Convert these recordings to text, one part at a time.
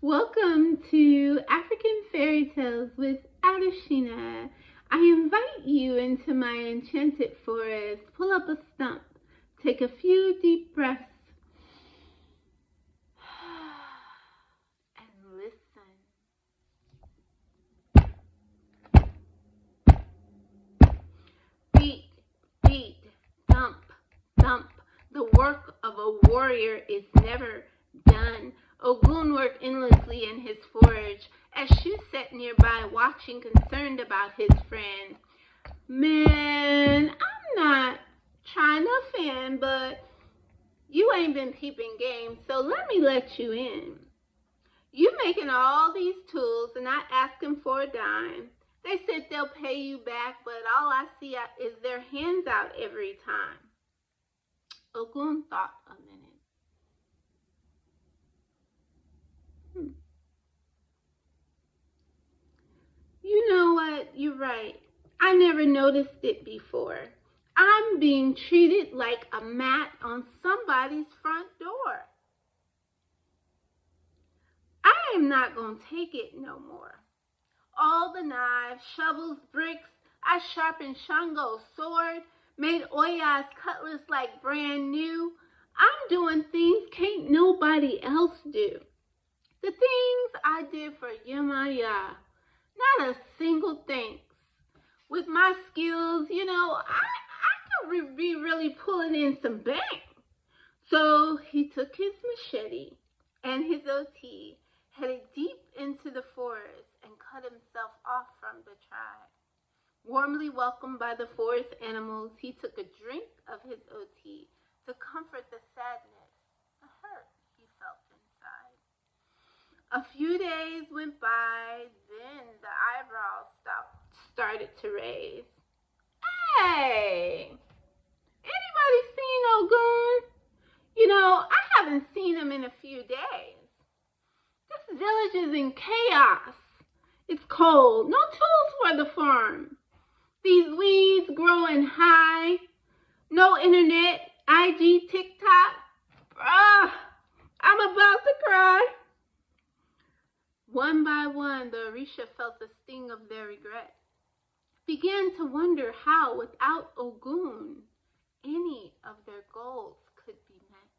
Welcome to African Fairy Tales with Adesina. I invite you into my enchanted forest. Pull up a stump. Take a few deep breaths. And listen. Beat, beat, thump, thump. The work of a warrior is never done. Ogun worked endlessly in his forge as Shu sat nearby watching, concerned about his friend. Man, I'm not trying to offend, but you ain't been peeping game, so let me let you in. You making all these tools and not asking for a dime. They said they'll pay you back, but all I see is their hands out every time. Ogun thought a minute. You know what? You're right. I never noticed it before. I'm being treated like a mat on somebody's front door. I am not going to take it no more. All the knives, shovels, bricks, I sharpened Shango's sword, made Oya's cutlass like brand new. I'm doing things can't nobody else do. The things I did for Yemaya. Not a single thanks. With my skills, I could be really pulling in some bank. So he took his machete and his OT, headed deep into the forest, and cut himself off from the tribe. Warmly welcomed by the forest animals, he took a drink of his OT to comfort the sadness, the hurt he felt inside. A few days went by, then the eyebrows started to raise. Hey, anybody seen Ogun? I haven't seen him in a few days. This village is in chaos. It's cold, no tools for the farm. These weeds growing high, no internet, IG, TikTok. I'm about to cry. One by one, the Orisa felt the sting of their regret. Began to wonder how, without Ogun, any of their goals could be met.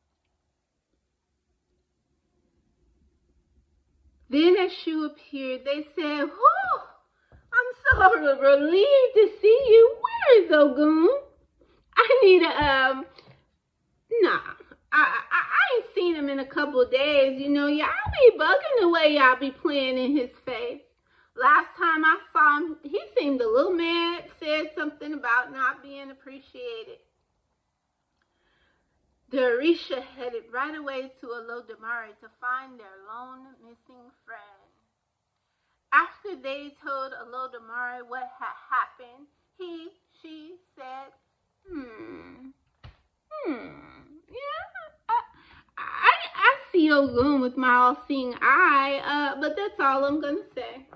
Then as Shu appeared, they said, "Whew, I'm so relieved to see you. Where is Ogun? I need I ain't seen him in a couple of days. Y'all be bugging the way y'all be playing in his face. Last time I saw him, he seemed a little mad, said something about not being appreciated." The Orisa headed right away to Olodumare to find their lone missing friend. After they told Olodumare what had happened, she said, I see Ogun with my all-seeing eye, but that's all I'm going to say.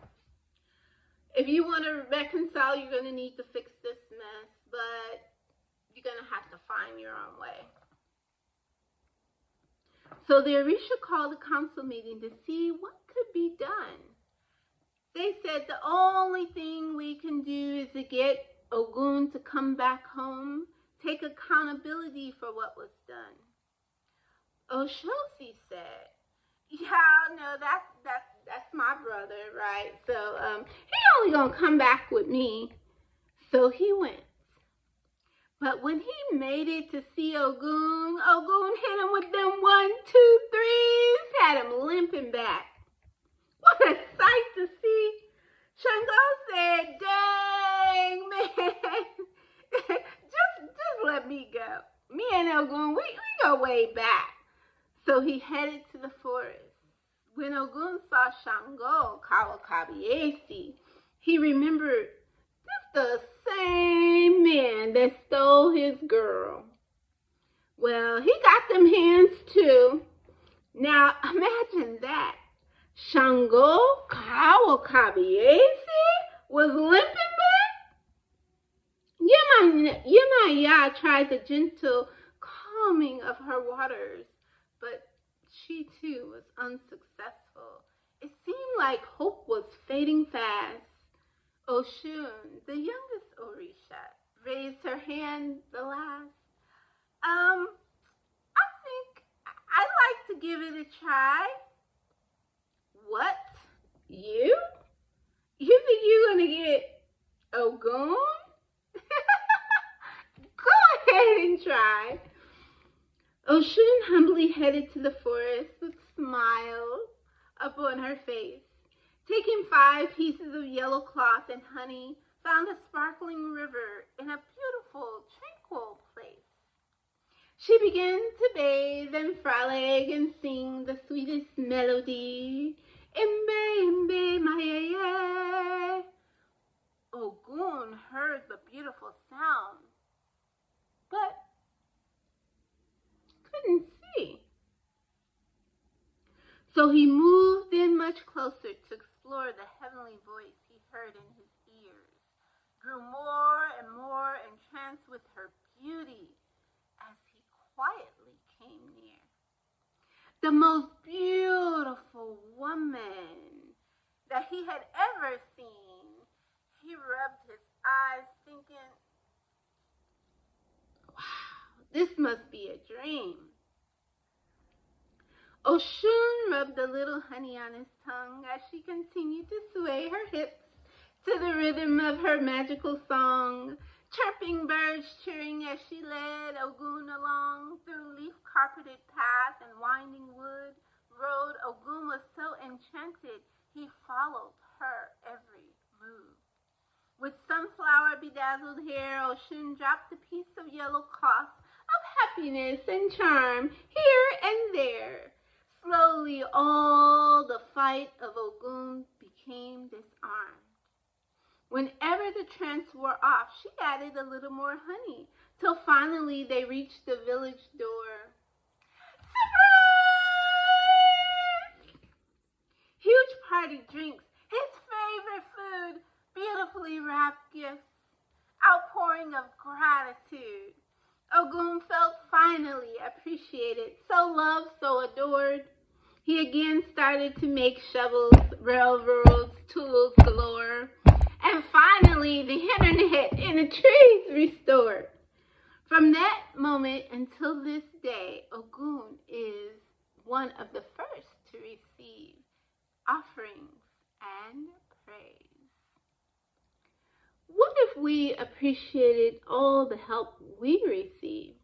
If you want to reconcile, you're going to need to fix this mess, but you're going to have to find your own way. So the Orisa called a council meeting to see what could be done. They said the only thing we can do is to get Ogun to come back home, take accountability for what was done. Oshosi said, "Yeah, no, that's my brother, right? So he only gonna come back with me." So he went. But when he made it to see Ogun hit him with them 1, 2, 3s, had him limping back. What a sight to see. Shango said, "Dang, man, just let me go. Me and Ogun, we go way back." So he headed to the forest. When Ogun saw Shango Kawakabiesi, he remembered that's the same man that stole his girl. Well, he got them hands too. Now imagine that. Shango Kawakabiesi was limping back. Yemaya tried the gentle calming of her waters, but she too was unsuccessful. like hope was fading fast, Oshun, the youngest Orisa, raised her hand the last. I think I'd like to give it a try. What? You? You think you're gonna get Ogun? Go ahead and try. Oshun humbly headed to the forest with smiles upon her face. Taking 5 pieces of yellow cloth and honey, found a sparkling river in a beautiful, tranquil place. She began to bathe and frolic and sing the sweetest melody. Imbe, imbe, maye. Ogun heard the beautiful sound, but couldn't see. So he moved in much closer to explore the heavenly voice he heard in his ears, grew more and more entranced with her beauty as he quietly came near. The most beautiful woman that he had ever seen. He rubbed his eyes thinking, wow, this must be a dream. Oshun rubbed a little honey on his tongue as she continued to sway her hips to the rhythm of her magical song. Chirping birds cheering as she led Ogun along through leaf-carpeted paths and winding wood road. Ogun was so enchanted he followed her every move. With sunflower bedazzled hair, Oshun dropped a piece of yellow cloth of happiness and charm here and there. Slowly, all the fight of Ogun became disarmed. Whenever the trance wore off, she added a little more honey, till finally they reached the village door. Surprise! Huge party drinks, his favorite food, beautifully wrapped gifts, outpouring of gratitude. Ogun felt finally appreciated, so loved, so adored. He again started to make shovels, railroads, tools galore, and finally the internet and the trees restored. From that moment until this day, Ogun is one of the first to receive offerings and praise. What if we appreciated all the help we receive?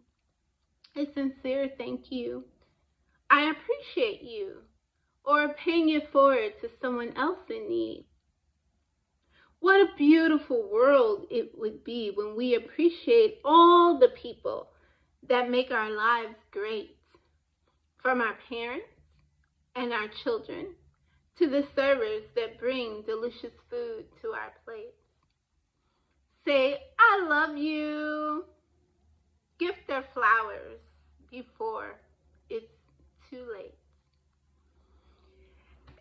A sincere thank you. I appreciate you, or paying it forward to someone else in need. What a beautiful world it would be when we appreciate all the people that make our lives great, from our parents and our children to the servers that bring delicious food to our plates. Say, I love you. Gift their flowers before it's too late.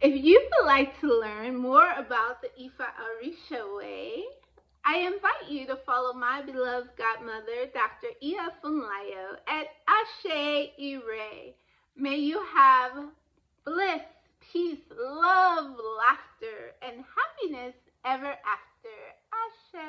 If you would like to learn more about the Ifa Orisha way, I invite you to follow my beloved godmother, Dr. Iya Funlayo, at Ase'ooo. May you have bliss, peace, love, laughter, and happiness ever after. Ashe.